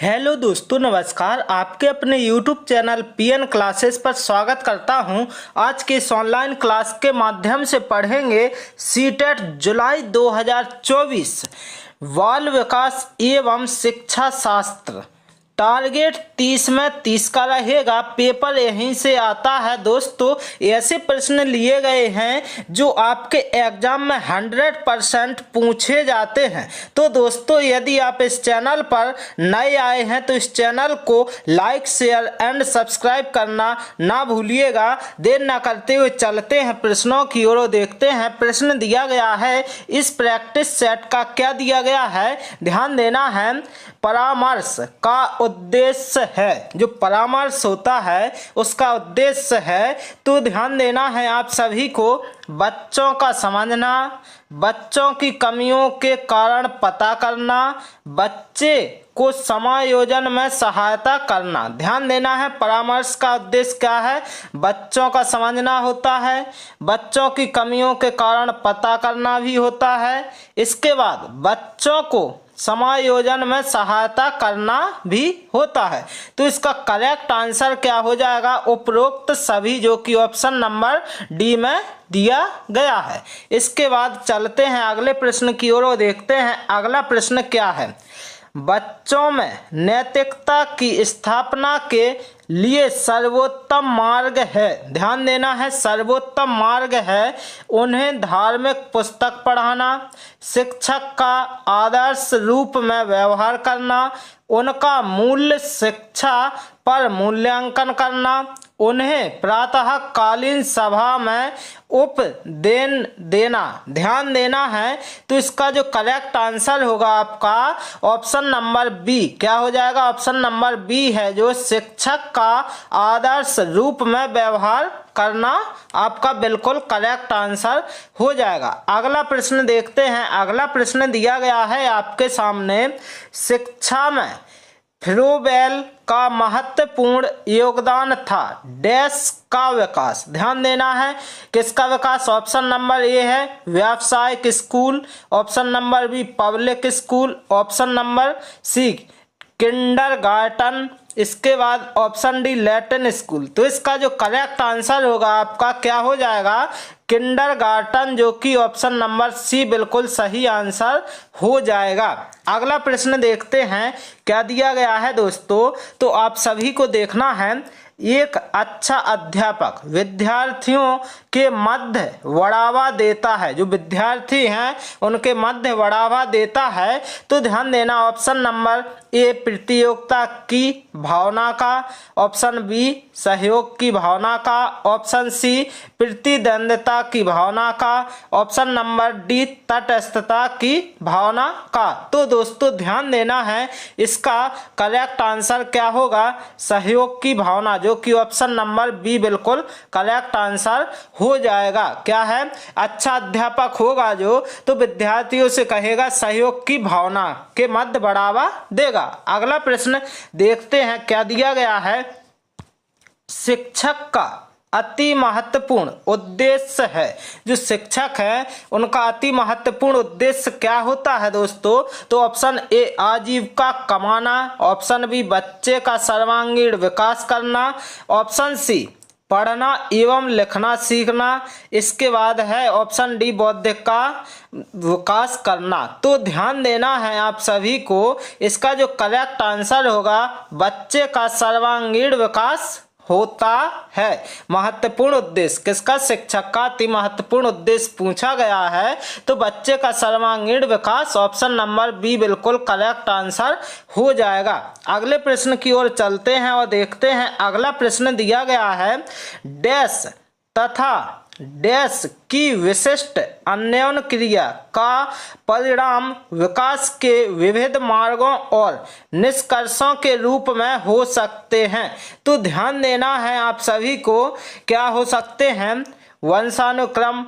Hello दोस्तों, नमस्कार। आपके अपने YouTube चैनल पीएन क्लासेस पर स्वागत करता हूं। आज के इस ऑनलाइन क्लास के माध्यम से पढ़ेंगे सीटेट जुलाई 2024 बाल विकास एवं शिक्षा शास्त्र। टारगेट 30 में 30 का रहेगा। पेपर यहीं से आता है दोस्तों। ऐसे प्रश्न लिए गए हैं जो आपके एग्जाम में 100% पूछे जाते हैं। तो दोस्तों, यदि आप इस चैनल पर नए आए हैं तो इस चैनल को लाइक, शेयर एंड सब्सक्राइब करना ना भूलिएगा। देर ना करते हुए चलते हैं प्रश्नों की ओर। देखते हैं प्रश्न दिया गया है। इस प्रैक्टिस सेट का क्या दिया गया है, ध्यान देना है। परामर्श का उद्देश्य है, जो परामर्श होता है उसका उद्देश्य है, तो ध्यान देना है आप सभी को। बच्चों का समझना, बच्चों की कमियों के कारण पता करना, बच्चे को समायोजन में सहायता करना। ध्यान देना है, परामर्श का उद्देश्य क्या है, बच्चों का समझना होता है, बच्चों की कमियों के कारण पता करना भी होता है। इसके बाद बच्चों को समायोजन में सहायता करना भी होता है। तो इसका करेक्ट आंसर क्या हो जाएगा, उपरोक्त सभी, जो कि ऑप्शन नंबर डी में दिया गया है। इसके बाद चलते हैं अगले प्रश्न की ओर और देखते हैं अगला प्रश्न क्या है। बच्चों में नैतिकता की स्थापना के लिए सर्वोत्तम मार्ग है, ध्यान देना है, सर्वोत्तम मार्ग है उन्हें धार्मिक पुस्तक पढ़ाना, शिक्षक का आदर्श रूप में व्यवहार करना, उनका मूल्य शिक्षा पर मूल्यांकन करना, उन्हें प्रातःकालीन सभा में उपदेन देना। ध्यान देना है, तो इसका जो करेक्ट आंसर होगा आपका ऑप्शन नंबर बी। क्या हो जाएगा, ऑप्शन नंबर बी है, जो शिक्षक का आदर्श रूप में व्यवहार करना आपका बिल्कुल करेक्ट आंसर हो जाएगा। अगला प्रश्न देखते हैं। अगला प्रश्न दिया गया है आपके सामने। शिक्षा में फ्रोबेल का महत्वपूर्ण योगदान था डैश का विकास। ध्यान देना है, किसका विकास। ऑप्शन नंबर ए है व्यावसायिक school, option number B public school, option number C kindergarten, इसके बाद ऑप्शन डी लैटिन स्कूल। तो इसका जो करेक्ट आंसर होगा आपका क्या हो जाएगा, किंडरगार्टन, जो कि ऑप्शन नंबर सी बिल्कुल सही आंसर हो जाएगा। अगला प्रश्न देखते हैं क्या दिया गया है दोस्तों। तो आप सभी को देखना है, एक अच्छा अध्यापक विद्यार्थियों के मध्य बढ़ावा देता है, जो विद्यार्थी हैं उनके मध्य बढ़ावा देता है। तो ध्यान देना, ऑप्शन नंबर ए प्रतियोगिता की भावना का, ऑप्शन बी सहयोग की भावना का, ऑप्शन सी प्रतिद्वंद्विता की भावना का, ऑप्शन नंबर डी तटस्थता की भावना का। तो दोस्तों ध्यान देना है, इसका करेक्ट आंसर क्या होगा, सहयोग की भावना, जो कि ऑप्शन नंबर बी बिल्कुल करेक्ट आंसर हो जाएगा। क्या है, अच्छा अध्यापक होगा जो, तो विद्यार्थियों से कहेगा सहयोग की भावना के मध्य बढ़ावा देगा। अगला प्रश्न देखते हैं क्या दिया गया है। शिक्षक का अति महत्वपूर्ण उद्देश्य है, जो शिक्षक है उनका अति महत्वपूर्ण उद्देश्य क्या होता है दोस्तों। तो ऑप्शन ए आजीविका कमाना, ऑप्शन बी बच्चे का सर्वांगीण विकास करना, ऑप्शन सी पढ़ना एवं लिखना सीखना, इसके बाद है ऑप्शन डी बौद्धिक का विकास करना। तो ध्यान देना है आप सभी को, इसका जो करेक्ट आंसर होगा बच्चे का सर्वांगीण विकास होता है। महत्वपूर्ण उद्देश्य किसका, शिक्षक का अति महत्वपूर्ण उद्देश्य पूछा गया है, तो बच्चे का सर्वांगीण विकास, ऑप्शन नंबर बी बिल्कुल करेक्ट आंसर हो जाएगा। अगले प्रश्न की ओर चलते हैं और देखते हैं अगला प्रश्न दिया गया है। डैश तथा डैश की विशिष्ट अन्योन्य क्रिया का परिणाम विकास के विविध मार्गों और निष्कर्षों के रूप में हो सकते हैं। तो ध्यान देना है आप सभी को, क्या हो सकते हैं, वंशानुक्रम,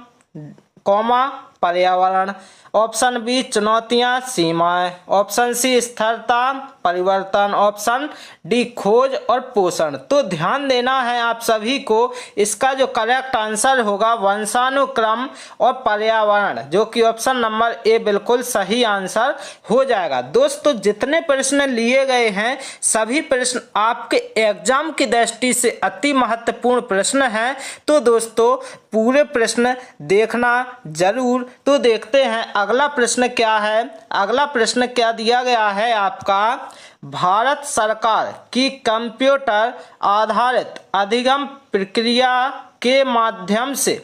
पर्यावरण, ऑप्शन बी चुनौतियां सीमाएं, ऑप्शन सी स्थिरता परिवर्तन, ऑप्शन डी खोज और पोषण। तो ध्यान देना है आप सभी को, इसका जो करेक्ट आंसर होगा वंशानुक्रम और पर्यावरण, जो कि ऑप्शन नंबर ए बिल्कुल सही आंसर हो जाएगा। दोस्तों जितने प्रश्न लिए गए हैं सभी प्रश्न आपके एग्जाम की दृष्टि से अति महत्वपूर्ण प्रश्न हैं, तो दोस्तों पूरे प्रश्न देखना जरूर। तो देखते हैं अगला प्रश्न क्या है। अगला प्रश्न क्या दिया गया है आपका, भारत सरकार की कंप्यूटर आधारित अधिगम प्रक्रिया के माध्यम से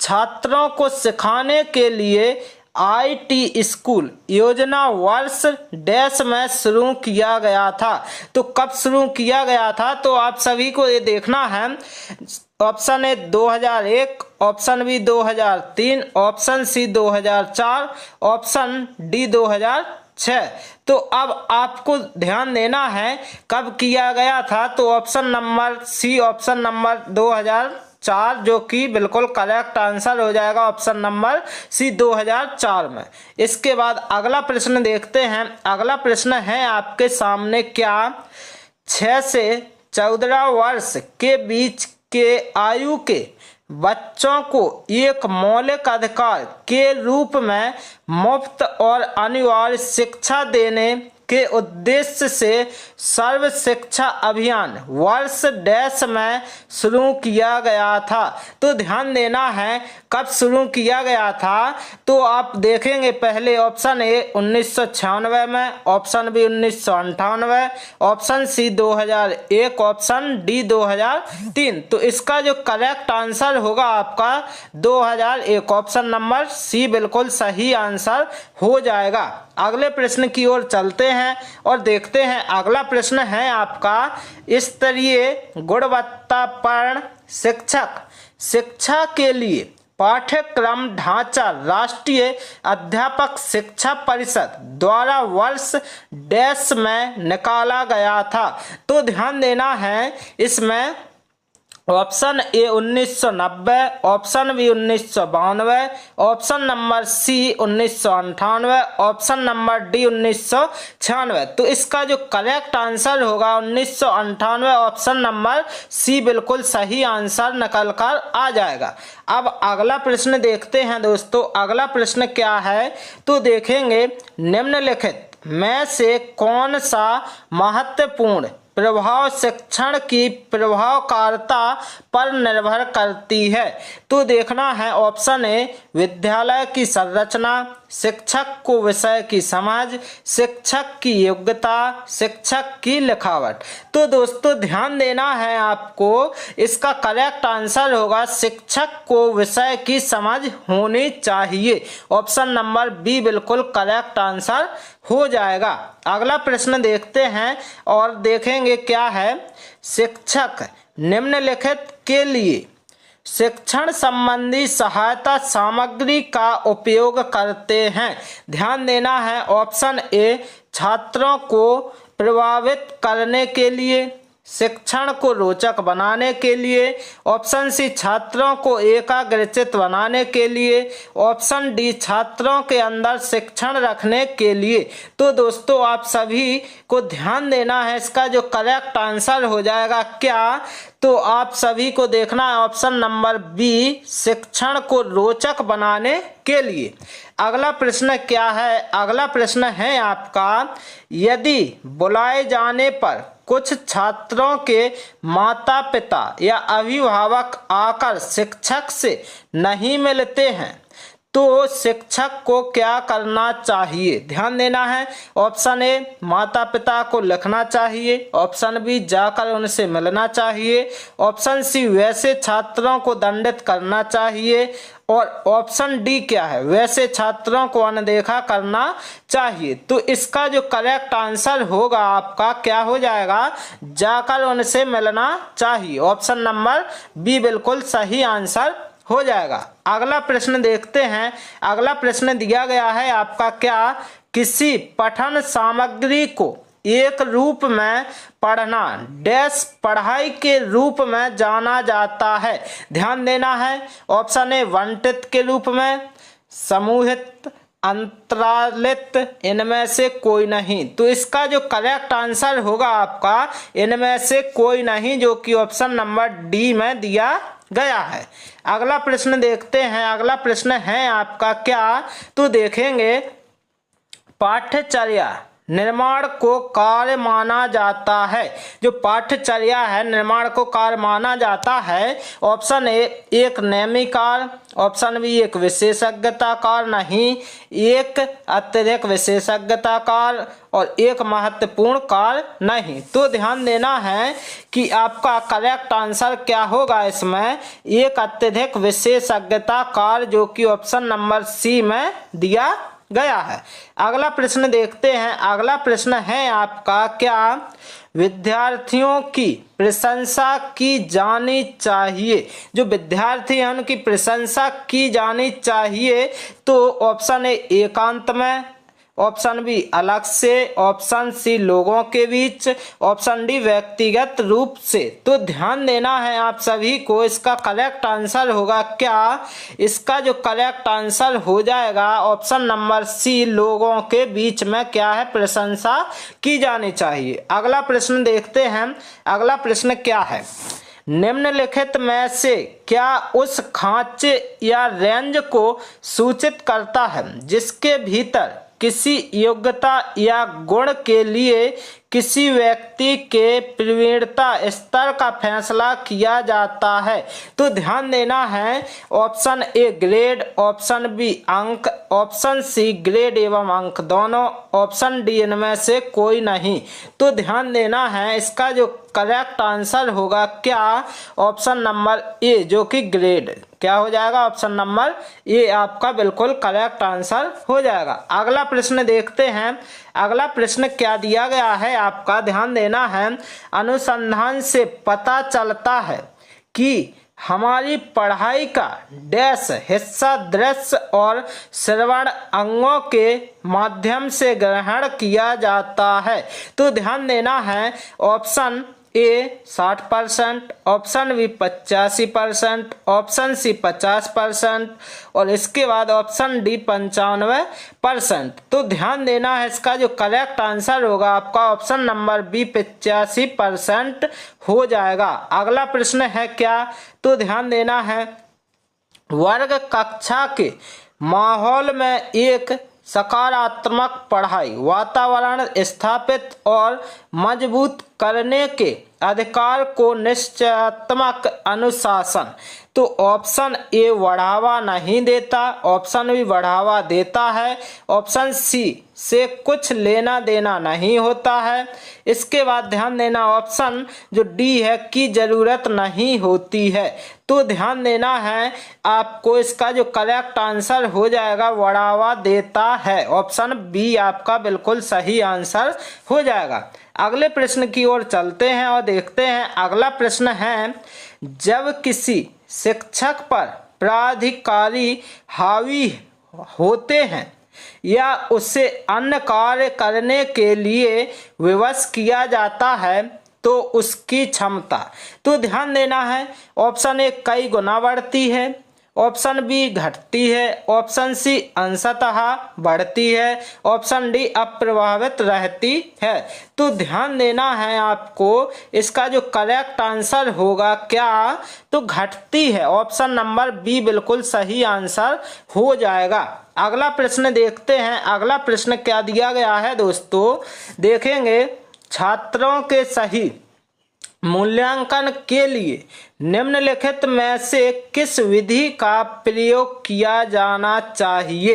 छात्रों को सिखाने के लिए IT स्कूल योजना वर्ष डैश में शुरू किया गया था। तो कब शुरू किया गया था, तो आप सभी को ये देखना है। Option A 2001, option B 2003, option C 2004, option D 2006। तो अब आपको ध्यान देना है कब किया गया था, तो option number C, option number 2004 जो कि बिल्कुल करेक्ट आंसर हो जाएगा, ऑप्शन नंबर सी 2004 में। इसके बाद अगला प्रश्न देखते हैं। अगला प्रश्न है आपके सामने, क्या 6 से 14 वर्ष के बीच के आयु के बच्चों को एक मौलिक अधिकार के रूप में मुफ्त और अनिवार्य शिक्षा देने के उद्देश्य से सर्व शिक्षा अभियान वर्ष डैश में शुरू किया गया था। तो ध्यान देना है कब शुरू किया गया था, तो आप देखेंगे पहले ऑप्शन ए 1996 में, option B 1998, option C 2001, option D 2003। तो इसका जो करेक्ट आंसर होगा आपका 2001, ऑप्शन नंबर सी बिल्कुल सही आंसर हो जाएगा। अगले प्रश्न की ओर चलते हैं और देखते हैं। अगला प्रश्न है आपका, स्तरीय गुणवत्तापूर्ण शिक्षा के लिए पाठ्यक्रम ढांचा राष्ट्रीय अध्यापक शिक्षा परिषद द्वारा वर्ष डैश में निकाला गया था। तो ध्यान देना है इसमें option A 1990, option B 1992, option number C 1998, option number D 1996। तो इसका जो करेक्ट आंसर होगा 1998, ऑप्शन नंबर सी बिल्कुल सही आंसर निकल कर आ जाएगा। अब अगला प्रश्न देखते हैं दोस्तों। अगला प्रश्न क्या है, तो देखेंगे निम्नलिखित में से कौन सा महत्वपूर्ण प्रभाव शिक्षण की प्रभावकारिता पर निर्भर करती है। तो देखना है ऑप्शन ए विद्यालय की संरचना, शिक्षक को विषय की समझ, शिक्षक की योग्यता, शिक्षक की लिखावट। तो दोस्तों ध्यान देना है आपको, इसका करेक्ट आंसर होगा शिक्षक को विषय की समझ होनी चाहिए, ऑप्शन नंबर बी बिल्कुल करेक्ट आंसर हो जाएगा। अगला प्रश्न देखते हैं और देखेंगे क्या है, शिक्षक निम्नलिखित के लिए शिक्षण संबंधी सहायता सामग्री का उपयोग करते हैं। ध्यान देना है ऑप्शन ए छात्रों को प्रभावित करने के लिए, शिक्षण को रोचक बनाने के लिए, ऑप्शन सी छात्रों को एकाग्रचित बनाने के लिए, ऑप्शन डी छात्रों के अंदर शिक्षण रखने के लिए। तो दोस्तों आप सभी को ध्यान देना है, इसका जो करेक्ट आंसर हो जाएगा क्या, तो आप सभी को देखना है ऑप्शन नंबर बी शिक्षण को रोचक बनाने के लिए। अगला प्रश्न क्या है, अगला प्रश्न है आपका, यदि बुलाए जाने पर कुछ छात्रों के माता पिता या अभिभावक आकर शिक्षक से नहीं मिलते हैं तो शिक्षक को क्या करना चाहिए। ध्यान देना है ऑप्शन ए माता पिता को लिखना चाहिए, ऑप्शन बी जाकर उनसे मिलना चाहिए, ऑप्शन सी वैसे छात्रों को दंडित करना चाहिए, और ऑप्शन डी क्या है, वैसे छात्रों को अनदेखा करना चाहिए। तो इसका जो करेक्ट आंसर होगा आपका क्या हो जाएगा, जाकर उनसे मिलना चाहिए, ऑप्शन नंबर बी बिल्कुल सही आंसर हो जाएगा। अगला प्रश्न देखते हैं। अगला प्रश्न दिया गया है आपका, क्या किसी पठन सामग्री को एक रूप में पढ़ना डैश पढ़ाई के रूप में जाना जाता है। ध्यान देना है ऑप्शन ए वंटित के रूप में, समूहित, अंतरालित, इनमें से कोई नहीं। तो इसका जो करेक्ट आंसर होगा आपका इनमें से कोई नहीं, जो कि ऑप्शन नंबर डी में दिया गया है। अगला प्रश्न देखते हैं। अगला प्रश्न है आपका क्या, तो देखेंगे पाठ्यचर्या निर्माण को कार्य माना जाता है। जो पाठ्यचर्या है निर्माण को कार्य माना जाता है। ऑप्शन ए एक नेमिकार, ऑप्शन बी एक विशेषज्ञता कार्य नहीं, एक अत्यधिक विशेषज्ञता कार्य और एक महत्वपूर्ण कार्य नहीं। तो ध्यान देना है कि आपका करेक्ट आंसर क्या होगा इसमें, एक अत्यधिक विशेषज्ञता कार्य, जो कि ऑप्शन नंबर सी में दिया गया है। अगला प्रश्न देखते हैं। अगला प्रश्न है आपका क्या, विद्यार्थियों की प्रशंसा की जानी चाहिए। जो विद्यार्थी हैं उनकी प्रशंसा की जानी चाहिए। तो ऑप्शन ए एकांत में, ऑप्शन बी अलग से, ऑप्शन सी लोगों के बीच, ऑप्शन डी व्यक्तिगत रूप से। तो ध्यान देना है आप सभी को, इसका करेक्ट आंसर होगा क्या, इसका जो करेक्ट आंसर हो जाएगा ऑप्शन नंबर सी लोगों के बीच में क्या है, प्रशंसा की जानी चाहिए। अगला प्रश्न देखते हैं। अगला प्रश्न क्या है, निम्नलिखित में से क्या उस खांचे या रेंज को सूचित करता है जिसके भीतर किसी योग्यता या गुण के लिए किसी व्यक्ति के प्रवीणता स्तर का फैसला किया जाता है। तो ध्यान देना है, option A grade, option B अंक, ऑप्शन सी ग्रेड एवं अंक दोनों, ऑप्शन डी इनमें से कोई नहीं। तो ध्यान देना है, इसका जो करेक्ट आंसर होगा क्या, ऑप्शन नंबर ए जो कि ग्रेड। क्या हो जाएगा, ऑप्शन नंबर ए आपका बिल्कुल करेक्ट आंसर हो जाएगा। अगला प्रश्न देखते हैं। अगला प्रश्न क्या दिया गया है आपका, ध्यान देना है, अनुसंधान से पता चलता है कि हमारी पढ़ाई का डैश हिस्सा दृश्य और श्रवण अंगों के माध्यम से ग्रहण किया जाता है। तो ध्यान देना है, option A 60%, option B 85%, option C 50% और इसके बाद ऑप्शन डी 95%। तो ध्यान देना है, इसका जो करेक्ट आंसर होगा आपका ऑप्शन नंबर बी 85% हो जाएगा। अगला प्रश्न है क्या, तो ध्यान देना है, वर्ग कक्षा के माहौल में एक सकारात्मक पढ़ाई वातावरण स्थापित और मजबूत करने के अधिकार को निश्चयात्मक अनुशासन। तो ऑप्शन ए बढ़ावा नहीं देता, ऑप्शन बी बढ़ावा देता है, ऑप्शन सी से कुछ लेना देना नहीं होता है। इसके बाद ध्यान देना, ऑप्शन जो डी है की जरूरत नहीं होती है। तो ध्यान देना है आपको, इसका जो करेक्ट आंसर हो जाएगा बढ़ावा देता है, ऑप्शन बी आपका बिल्कुल सही आंसर हो जाएगा। अगले प्रश्न की ओर चलते हैं और देखते हैं। अगला प्रश्न है, जब किसी शिक्षक पर प्राधिकारी हावी होते हैं या उसे अन्य कार्य करने के लिए विवश किया जाता है तो उसकी क्षमता। तो ध्यान देना है, ऑप्शन ए कई गुना बढ़ती है, ऑप्शन बी घटती है, ऑप्शन सी अंशतः बढ़ती है, ऑप्शन डी अप्रभावित रहती है। तो ध्यान देना है आपको, इसका जो करेक्ट आंसर होगा क्या, तो घटती है, ऑप्शन नंबर बी बिल्कुल सही आंसर हो जाएगा। अगला प्रश्न देखते हैं। अगला प्रश्न क्या दिया गया है दोस्तों, देखेंगे, छात्रों के सही मूल्यांकन के लिए निम्नलिखित में से किस विधि का प्रयोग किया जाना चाहिए।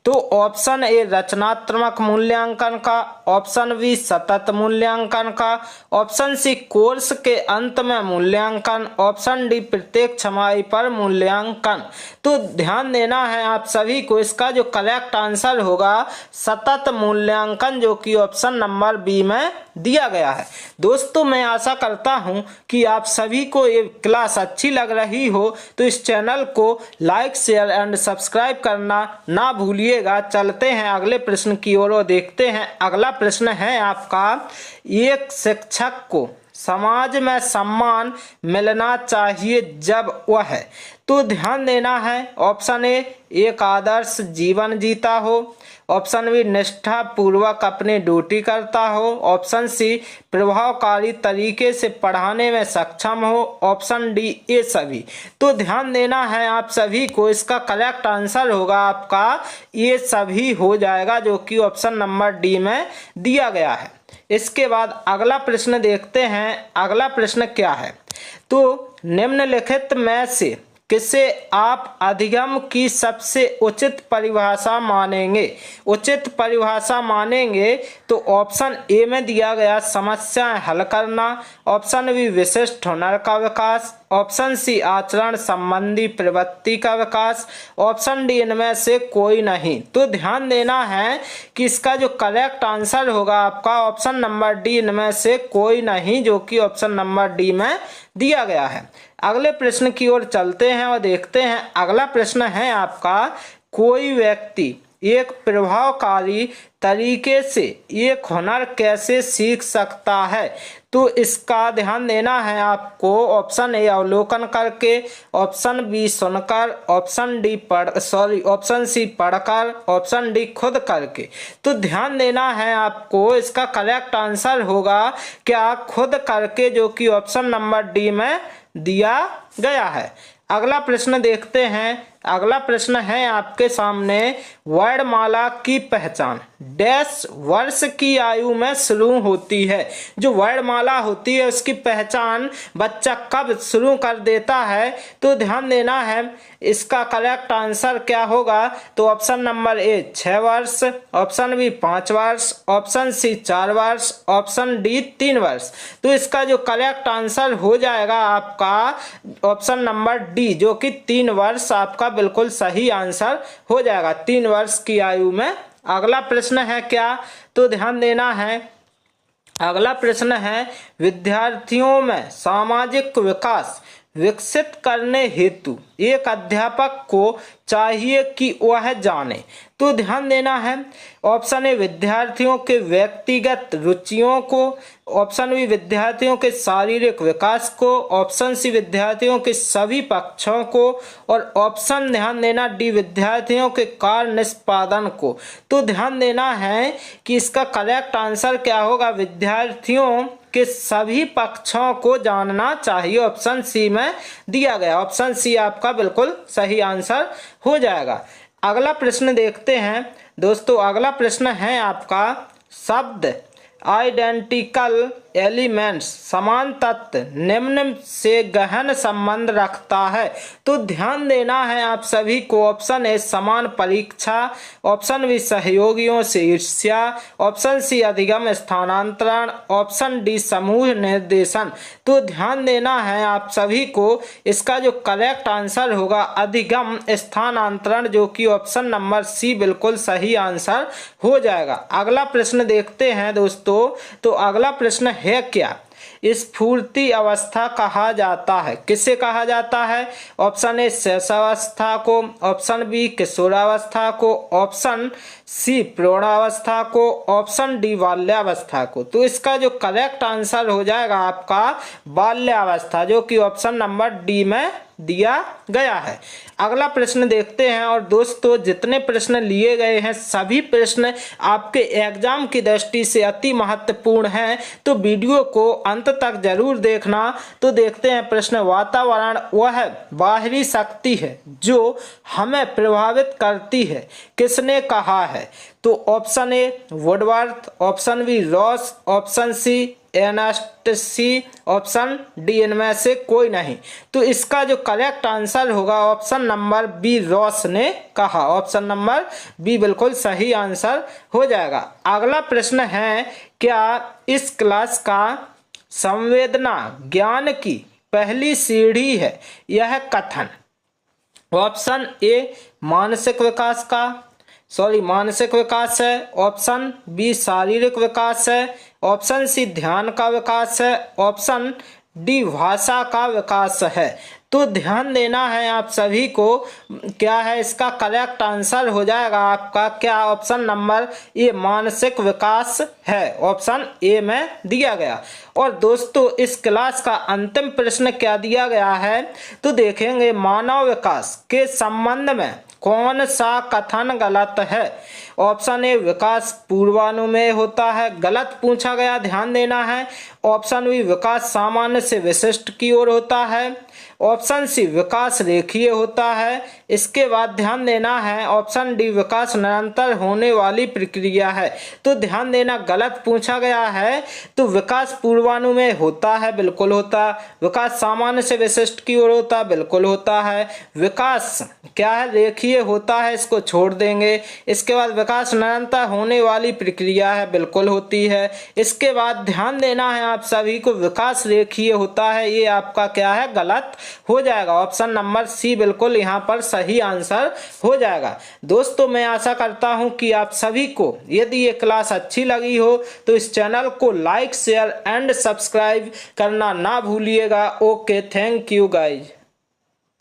तो ऑप्शन ए रचनात्मक मूल्यांकन का, ऑप्शन बी सतत मूल्यांकन का, ऑप्शन सी कोर्स के अंत में मूल्यांकन, ऑप्शन डी प्रत्येक छमाही पर मूल्यांकन। तो ध्यान देना है आप सभी को, इसका जो करेक्ट आंसर होगा सतत मूल्यांकन, जो कि ऑप्शन नंबर बी में दिया गया है। दोस्तों मैं आशा करता हूं कि आप सभी को ये क्लास अच्छी लग रही हो, तो इस चैनल को लाइक शेयर एंड सब्सक्राइब करना ना भूलिएगा। चलते हैं अगले प्रश्न की ओर और देखते हैं। अगला प्रश्न है आपका, एक शिक्षक को समाज में सम्मान मिलना चाहिए जब वह तो ध्यान देना है ऑप्शन ए एक आदर्श जीवन जीता हो, ऑप्शन बी निष्ठा पूर्वक अपनी ड्यूटी करता हो, ऑप्शन सी प्रभावकारी तरीके से पढ़ाने में सक्षम हो, ऑप्शन डी ये सभी। तो ध्यान देना है आप सभी को, इसका करेक्ट आंसर होगा आपका ये सभी हो जाएगा, जो कि ऑप्शन नंबर डी में दिया गया है। इसके बाद अगला प्रश्न देखते हैं। अगला प्रश्न क्या है, तो निम्नलिखित में से किसे आप अधिगम की सबसे उचित परिभाषा मानेंगे? उचित परिभाषा मानेंगे तो ऑप्शन ए में दिया गया समस्याएं हल करना, ऑप्शन बी विशिष्ट हुनर का विकास, ऑप्शन सी आचरण संबंधी प्रवृत्ति का विकास, ऑप्शन डी इनमें से कोई नहीं। तो ध्यान देना है कि इसका जो करेक्ट आंसर होगा आपका ऑप्शन नंबर डी इनमें से कोई नहीं, जो कि ऑप्शन नंबर डी में दिया गया है। अगले प्रश्न की ओर चलते हैं और देखते हैं। अगला प्रश्न है आपका, कोई व्यक्ति एक प्रभावकारी तरीके से एक हुनर कैसे सीख सकता है? तो इसका ध्यान देना है आपको, ऑप्शन ए अवलोकन करके, ऑप्शन बी सुनकर, ऑप्शन सी पढ़कर, ऑप्शन डी खुद करके। तो ध्यान देना है आपको, इसका करेक्ट आंसर होगा क्या खुद करके, जो कि ऑप्शन नंबर डी में दिया गया है। अगला प्रश्न देखते हैं। अगला प्रश्न है आपके सामने, वर्णमाला की पहचान डैश वर्ष की आयु में शुरू होती है। जो वर्णमाला होती है उसकी पहचान बच्चा कब शुरू कर देता है? तो ध्यान देना है, इसका करेक्ट आंसर क्या होगा? तो ऑप्शन नंबर ए 6 वर्ष, ऑप्शन बी 5 वर्ष, ऑप्शन सी 4 वर्ष, ऑप्शन डी 3 वर्ष। तो इसका जो करेक्ट आंसर हो जाएगा आपका ऑप्शन नंबर डी, जो कि 3 वर्ष आपका बिल्कुल सही आंसर हो जाएगा, 3 वर्ष की आयु में। अगला प्रश्न है क्या? तो ध्यान देना है, अगला प्रश्न है, विद्यार्थियों में सामाजिक विकास विकसित करने हेतु एक अध्यापक को चाहिए कि वह जाने। तो ध्यान देना है, ऑप्शन ए विद्यार्थियों के व्यक्तिगत रुचियों को, ऑप्शन बी विद्यार्थियों के शारीरिक विकास को, ऑप्शन सी विद्यार्थियों के सभी पक्षों को, और ऑप्शन ध्यान देना डी विद्यार्थियों के कार्य निष्पादन को। तो ध्यान देना है कि इसका करेक्ट आंसर क्या होगा? विद्यार्थियों के सभी पक्षों को जानना चाहिए, ऑप्शन सी में दिया गया। ऑप्शन सी आपका बिल्कुल सही आंसर हो जाएगा। अगला प्रश्न देखते हैं दोस्तों। अगला प्रश्न है आपका, शब्द आइडेंटिकल एलिमेंट्स समान तत्व निम्न से गहन संबंध रखता है। तो ध्यान देना है आप सभी को, ऑप्शन ए समान परीक्षा, ऑप्शन बी सहयोगियों से ईर्ष्या, ऑप्शन सी अधिगम स्थानांतरण, ऑप्शन डी समूह निर्देशन। तो ध्यान देना है आप सभी को, इसका जो करेक्ट आंसर होगा अधिगम स्थानांतरण, जो कि ऑप्शन नंबर सी बिल्कुल सही आंसर हो जाएगा। अगला प्रश्न देखते हैं दोस्तों। तो अगला प्रश्न है क्या? स्फूर्ति अवस्था कहा जाता है, किसे कहा जाता है? ऑप्शन ए शैशवावस्था को, ऑप्शन बी किशोरावस्था को, ऑप्शन सी प्रौढ़ावस्था को, ऑप्शन डी बाल्यावस्था को। तो इसका जो करेक्ट आंसर हो जाएगा आपका बाल्यावस्था, जो कि ऑप्शन नंबर डी में दिया गया है। अगला प्रश्न देखते हैं। और दोस्तों जितने प्रश्न लिए गए हैं सभी प्रश्न आपके एग्जाम की दृष्टि से अति महत्वपूर्ण हैं, तो वीडियो को अंत तक जरूर देखना। तो देखते हैं प्रश्न, वातावरण वह बाहरी शक्ति है जो हमें प्रभावित करती है, किसने कहा है? तो option A Woodworth, option B Ross, option C Anastasi, option D इनमें से कोई नहीं। तो इसका जो करेक्ट आंसर होगा ऑप्शन नंबर बी रॉस ने कहा, ऑप्शन नंबर बी बिल्कुल सही आंसर हो जाएगा। अगला प्रश्न है, क्या इस क्लास का संवेदना ज्ञान की पहली सीढ़ी है? यह कथन ऑप्शन ए मानसिक विकास है, ऑप्शन बी शारीरिक विकास है, ऑप्शन सी ध्यान का विकास है, ऑप्शन डी भाषा का विकास है। तो ध्यान देना है आप सभी को, क्या है इसका करेक्ट आंसर हो जाएगा आपका क्या, ऑप्शन नंबर ए मानसिक विकास है, ऑप्शन ए में दिया गया। और दोस्तों इस क्लास का अंतिम प्रश्न क्या दिया गया है, तो देखेंगे मानव विकास के संबंध में कौन सा कथन गलत है। ऑप्शन ए विकास पूर्वानुमेय होता है, गलत पूछा गया, ध्यान देना है। ऑप्शन बी विकास सामान्य से विशिष्ट की ओर होता है। ऑप्शन सी विकास रेखीय होता है। इसके बाद ध्यान देना है ऑप्शन डी विकास निरंतर होने वाली प्रक्रिया है। तो ध्यान देना गलत पूछा गया है, तो विकास पूर्वानुमेय होता है, बिल्कुल होता। विकास सामान्य से विशिष्ट की ओर होता, बिल्कुल होता है। विकास क्या है, रेखीय होता है, इसको छोड़ देंगे। इसके बाद विकास निरंतर होने वाली प्रक्रिया है, बिल्कुल होती है। इसके बाद ध्यान देना है आप सभी को विकास रेखीय होता है, ये आपका क्या है गलत हो जाएगा। ऑप्शन नंबर सी बिल्कुल यहाँ पर सही आंसर हो जाएगा। दोस्तों मैं आशा करता हूँ कि आप सभी को यदि ये क्लास अच्छी लगी हो तो इस चैनल को लाइक शेयर एंड सब्सक्राइब करना ना भूलिएगा। Okay, thank you guys.